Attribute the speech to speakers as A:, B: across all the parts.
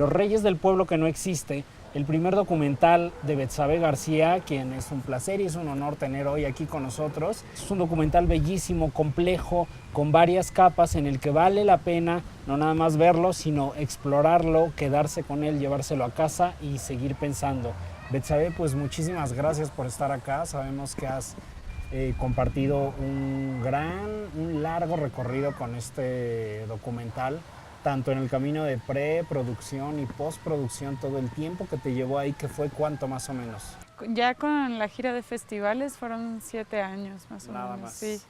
A: Los Reyes del Pueblo que no existe, el primer documental de Betsabe García, quien es un placer y es un honor tener hoy aquí con nosotros. Es un documental bellísimo, complejo, con varias capas, en el que vale la pena no nada más verlo, sino explorarlo, quedarse con él, llevárselo a casa y seguir pensando. Betsabe, pues muchísimas gracias por estar acá. Sabemos que has compartido un largo recorrido con este documental, tanto en el camino de preproducción y postproducción, todo el tiempo que te llevó ahí, que fue ¿cuánto más o menos?
B: Ya con la gira de festivales fueron 7 años más o
A: Nada
B: menos.
A: más.
B: Sí.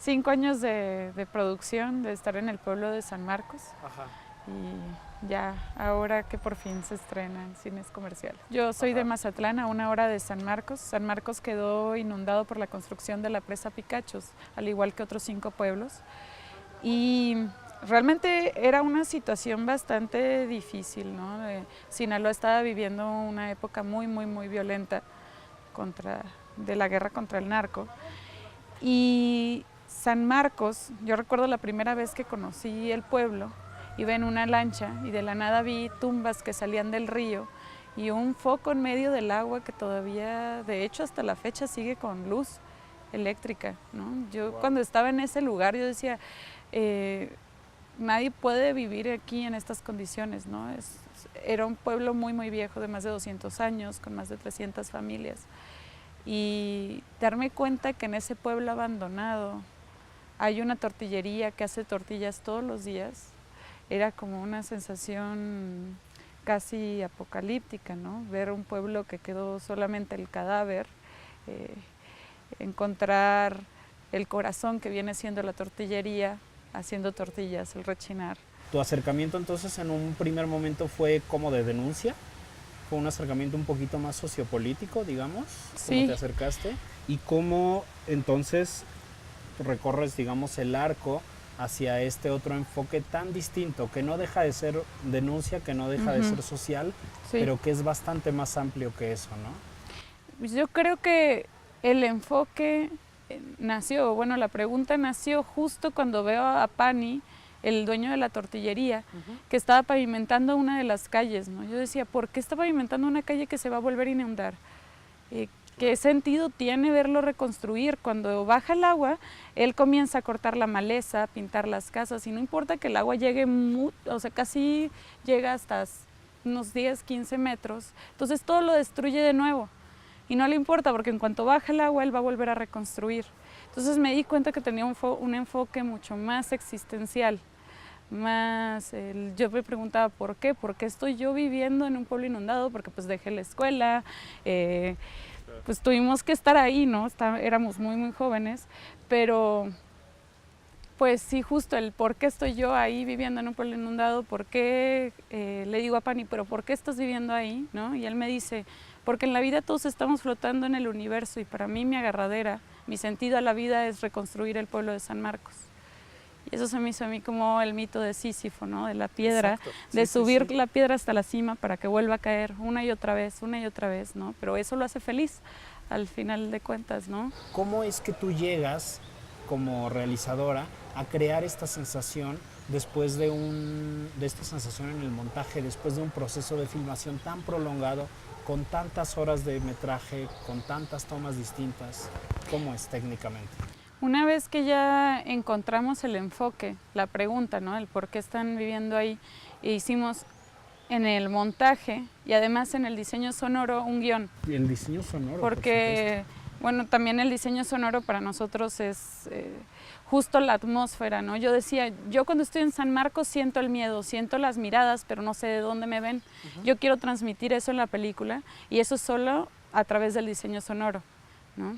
B: 5 años de producción, de estar en el pueblo de San Marcos.
A: Ajá.
B: Y ya ahora que por fin se estrena en cines comerciales. Yo soy
A: Ajá.
B: de Mazatlán, a 1 hora de San Marcos. San Marcos quedó inundado por la construcción de la presa Picachos, al igual que otros 5 pueblos. Y realmente era una situación bastante difícil, ¿no? Sinaloa estaba viviendo una época muy violenta de la guerra contra el narco. Y San Marcos, yo recuerdo la primera vez que conocí el pueblo, iba en una lancha y de la nada vi tumbas que salían del río y un foco en medio del agua que todavía, de hecho hasta la fecha, sigue con luz eléctrica, ¿no? Yo cuando estaba en ese lugar yo decía, nadie puede vivir aquí en estas condiciones, ¿no? Era un pueblo muy viejo, de más de 200 años, con más de 300 familias. Y darme cuenta que en ese pueblo abandonado hay una tortillería que hace tortillas todos los días, era como una sensación casi apocalíptica, ¿no? Ver un pueblo que quedó solamente el cadáver, encontrar el corazón que viene siendo la tortillería, haciendo tortillas, el rechinar.
A: ¿Tu acercamiento entonces en un primer momento fue como de denuncia? ¿Fue un acercamiento un poquito más sociopolítico, digamos?
B: Sí.
A: ¿Cómo te acercaste? ¿Y cómo entonces recorres, digamos, el arco hacia este otro enfoque tan distinto, que no deja de ser denuncia, que no deja de ser social,
B: sí,
A: pero que es bastante más amplio que eso, ¿no?
B: Yo creo que el enfoque nació, bueno, la pregunta nació justo cuando veo a Pani, el dueño de la tortillería, que estaba pavimentando una de las calles, ¿no? Yo decía, ¿por qué está pavimentando una calle que se va a volver a inundar? ¿Qué sentido tiene verlo reconstruir? Cuando baja el agua, él comienza a cortar la maleza, a pintar las casas, y no importa que el agua llegue, o sea, casi llega hasta unos 10, 15 metros, entonces todo lo destruye de nuevo. Y no le importa, porque en cuanto baja el agua, él va a volver a reconstruir. Entonces me di cuenta que tenía un enfoque mucho más existencial. Yo me preguntaba ¿por qué? ¿Por qué estoy yo viviendo en un pueblo inundado? Porque pues dejé la escuela, pues tuvimos que estar ahí, ¿no? Éramos muy jóvenes, pero pues sí, justo el por qué estoy yo ahí viviendo en un pueblo inundado, por qué le digo a Pani, pero ¿por qué estás viviendo ahí? ¿No? Y él me dice, porque en la vida todos estamos flotando en el universo y para mí mi agarradera, mi sentido a la vida es reconstruir el pueblo de San Marcos. Y eso se me hizo a mí como el mito de Sísifo, ¿no? De la piedra,
A: Exacto.
B: de
A: Sí,
B: subir
A: sí.
B: la piedra hasta la cima para que vuelva a caer una y otra vez, ¿no? Pero eso lo hace feliz al final de cuentas, ¿no?
A: ¿Cómo es que tú llegas como realizadora a crear esta sensación después de esta sensación en el montaje, después de un proceso de filmación tan prolongado, con tantas horas de metraje, con tantas tomas distintas? ¿Cómo es técnicamente?
B: Una vez que ya encontramos el enfoque, la pregunta, ¿no? El por qué están viviendo ahí, e hicimos en el montaje y además en el diseño sonoro un guión.
A: El diseño sonoro,
B: porque, bueno, también el diseño sonoro para nosotros es justo la atmósfera, ¿no? Yo decía, yo cuando estoy en San Marcos siento el miedo, siento las miradas, pero no sé de dónde me ven. Yo quiero transmitir eso en la película y eso solo a través del diseño sonoro, ¿no?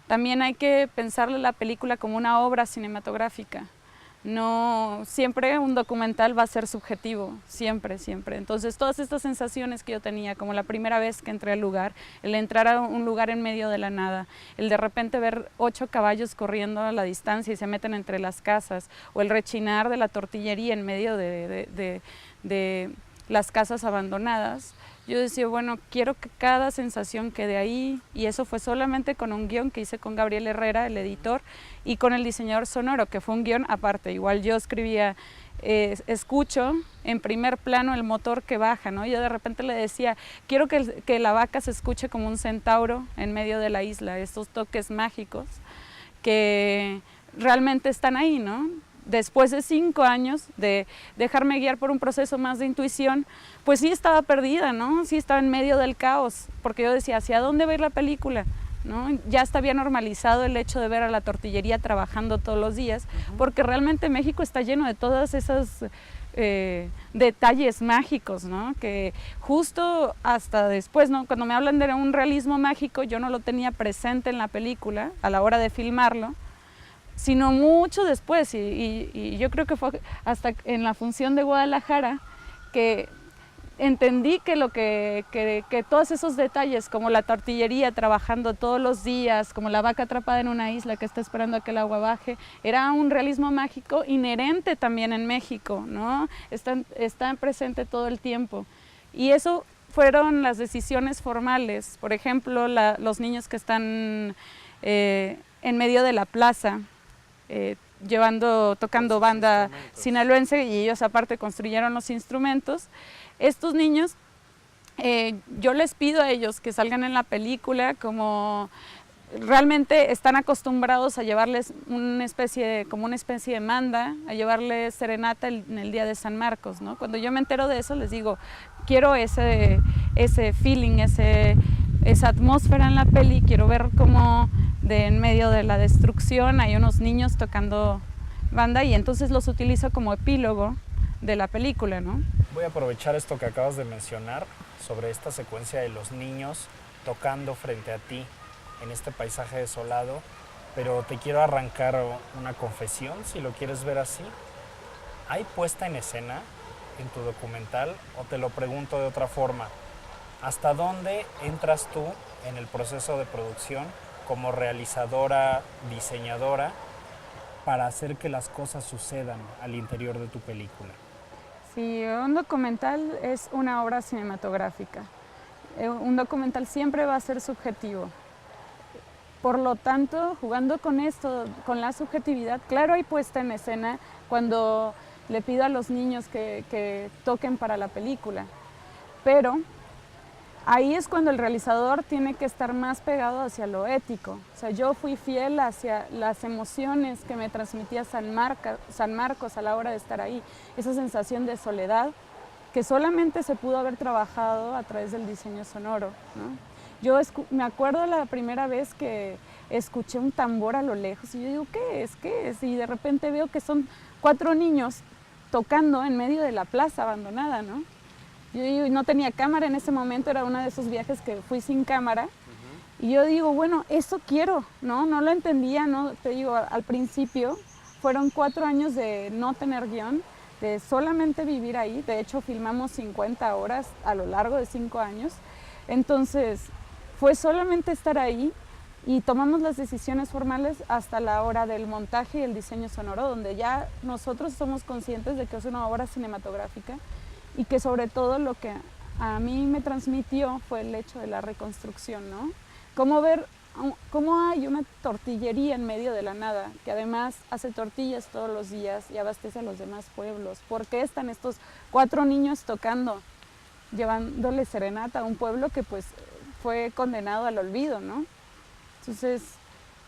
B: También hay que pensarle la película como una obra cinematográfica. No, siempre un documental va a ser subjetivo, siempre. Entonces todas estas sensaciones que yo tenía, como la primera vez que entré al lugar, el entrar a un lugar en medio de la nada, el de repente ver 8 caballos corriendo a la distancia y se meten entre las casas, o el rechinar de la tortillería en medio de las casas abandonadas, yo decía, bueno, quiero que cada sensación quede ahí, y eso fue solamente con un guión que hice con Gabriel Herrera, el editor, y con el diseñador sonoro, que fue un guión aparte. Igual yo escribía escucho en primer plano el motor que baja, ¿no? Yo de repente le decía, quiero que la vaca se escuche como un centauro en medio de la isla, estos toques mágicos que realmente están ahí, ¿no? Después de 5 años de dejarme guiar por un proceso más de intuición, pues sí estaba perdida, ¿no? Sí estaba en medio del caos, porque yo decía, ¿hacia dónde va a ir la película? ¿No? Ya está bien normalizado el hecho de ver a la tortillería trabajando todos los días, porque realmente México está lleno de todas esas detalles mágicos, ¿no? Que justo hasta después, ¿no? Cuando me hablan de un realismo mágico, yo no lo tenía presente en la película a la hora de filmarlo, sino mucho después, y yo creo que fue hasta en la función de Guadalajara que entendí que todos esos detalles, como la tortillería trabajando todos los días, como la vaca atrapada en una isla que está esperando a que el agua baje, era un realismo mágico inherente también en México, ¿no? Está presente todo el tiempo. Y eso fueron las decisiones formales. Por ejemplo, los niños que están en medio de la plaza, tocando banda sinaloense, y ellos aparte construyeron los instrumentos. Estos niños, yo les pido a ellos que salgan en la película como realmente están acostumbrados a llevarles una especie de manda, a llevarles serenata en el día de San Marcos, ¿no? Cuando yo me entero de eso les digo, quiero ese feeling, esa atmósfera en la peli, quiero ver cómo en medio de la destrucción hay unos niños tocando banda, y entonces los utilizo como epílogo de la película, ¿no?
A: Voy a aprovechar esto que acabas de mencionar sobre esta secuencia de los niños tocando frente a ti en este paisaje desolado, pero te quiero arrancar una confesión, si lo quieres ver así. ¿Hay puesta en escena en tu documental, o te lo pregunto de otra forma, hasta dónde entras tú en el proceso de producción como realizadora, diseñadora, para hacer que las cosas sucedan al interior de tu película?
B: Sí, un documental es una obra cinematográfica. Un documental siempre va a ser subjetivo. Por lo tanto, jugando con esto, con la subjetividad, claro, hay puesta en escena cuando le pido a los niños que toquen para la película, pero ahí es cuando el realizador tiene que estar más pegado hacia lo ético. O sea, yo fui fiel hacia las emociones que me transmitía San Marcos a la hora de estar ahí. Esa sensación de soledad que solamente se pudo haber trabajado a través del diseño sonoro, ¿no? Yo me acuerdo la primera vez que escuché un tambor a lo lejos y yo digo, ¿qué es? ¿Qué es? Y de repente veo que son 4 niños tocando en medio de la plaza abandonada, ¿no? Yo no tenía cámara en ese momento, era uno de esos viajes que fui sin cámara. Y yo digo, bueno, eso quiero, ¿no? No lo entendía, ¿no? Te digo, al principio fueron 4 años de no tener guión, de solamente vivir ahí. De hecho, filmamos 50 horas a lo largo de 5 años. Entonces, fue solamente estar ahí y tomamos las decisiones formales hasta la hora del montaje y el diseño sonoro, donde ya nosotros somos conscientes de que es una obra cinematográfica. Y que sobre todo lo que a mí me transmitió fue el hecho de la reconstrucción, ¿no? Cómo hay una tortillería en medio de la nada, que además hace tortillas todos los días y abastece a los demás pueblos. ¿Por qué están estos 4 niños tocando, llevándole serenata a un pueblo que pues fue condenado al olvido, ¿no? Entonces,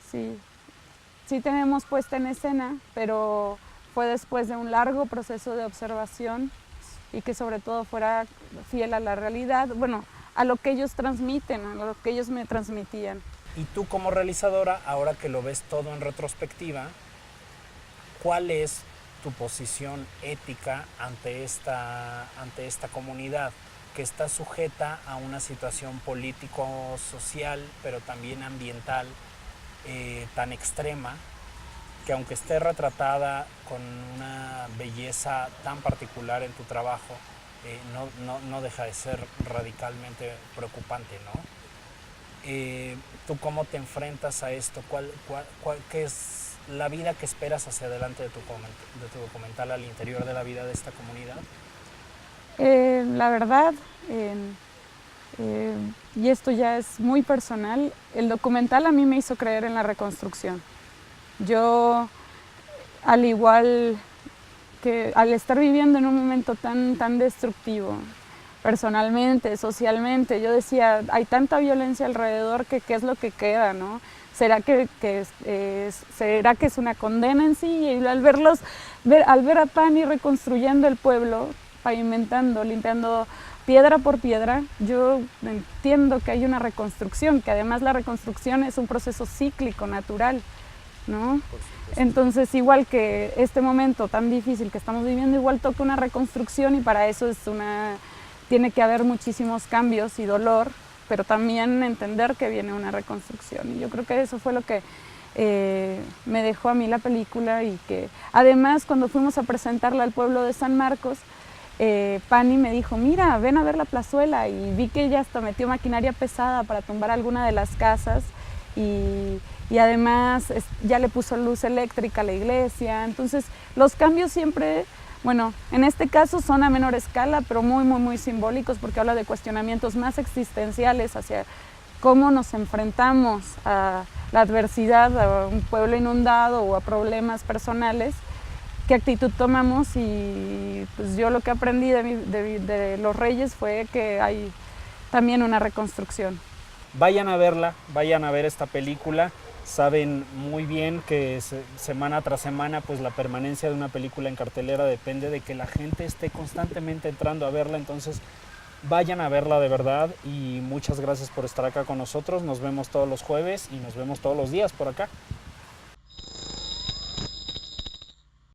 B: sí tenemos puesta en escena, pero fue después de un largo proceso de observación y que sobre todo fuera fiel a la realidad, bueno, a lo que ellos transmiten, a lo que ellos me transmitían.
A: Y tú como realizadora, ahora que lo ves todo en retrospectiva, ¿cuál es tu posición ética ante esta comunidad que está sujeta a una situación político-social, pero también ambiental tan extrema, que aunque esté retratada con una belleza tan particular en tu trabajo, no deja de ser radicalmente preocupante, ¿no? ¿Tú cómo te enfrentas a esto? ¿Qué es la vida que esperas hacia adelante de tu documental al interior de la vida de esta comunidad?
B: La verdad, y esto ya es muy personal, el documental a mí me hizo creer en la reconstrucción. Yo, al igual que al estar viviendo en un momento tan destructivo, personalmente, socialmente, yo decía, hay tanta violencia alrededor que qué es lo que queda, ¿no? ¿Será que es una condena en sí? Y al ver a Pani reconstruyendo el pueblo, pavimentando, limpiando piedra por piedra, yo entiendo que hay una reconstrucción, que además la reconstrucción es un proceso cíclico, natural, ¿no? Entonces, igual que este momento tan difícil que estamos viviendo, igual toca una reconstrucción y para eso tiene que haber muchísimos cambios y dolor, pero también entender que viene una reconstrucción. Y yo creo que eso fue lo que me dejó a mí la película y que además cuando fuimos a presentarla al pueblo de San Marcos, Pani me dijo, mira, ven a ver la plazuela, y vi que ella hasta metió maquinaria pesada para tumbar alguna de las casas y además ya le puso luz eléctrica a la iglesia. Entonces los cambios siempre, bueno, en este caso son a menor escala, pero muy simbólicos, porque habla de cuestionamientos más existenciales hacia cómo nos enfrentamos a la adversidad, a un pueblo inundado o a problemas personales, qué actitud tomamos. Y pues yo lo que aprendí de Los Reyes fue que hay también una reconstrucción.
A: Vayan a verla, vayan a ver esta película. Saben muy bien que semana tras semana pues la permanencia de una película en cartelera depende de que la gente esté constantemente entrando a verla, entonces vayan a verla de verdad y muchas gracias por estar acá con nosotros. Nos vemos todos los jueves y nos vemos todos los días por acá.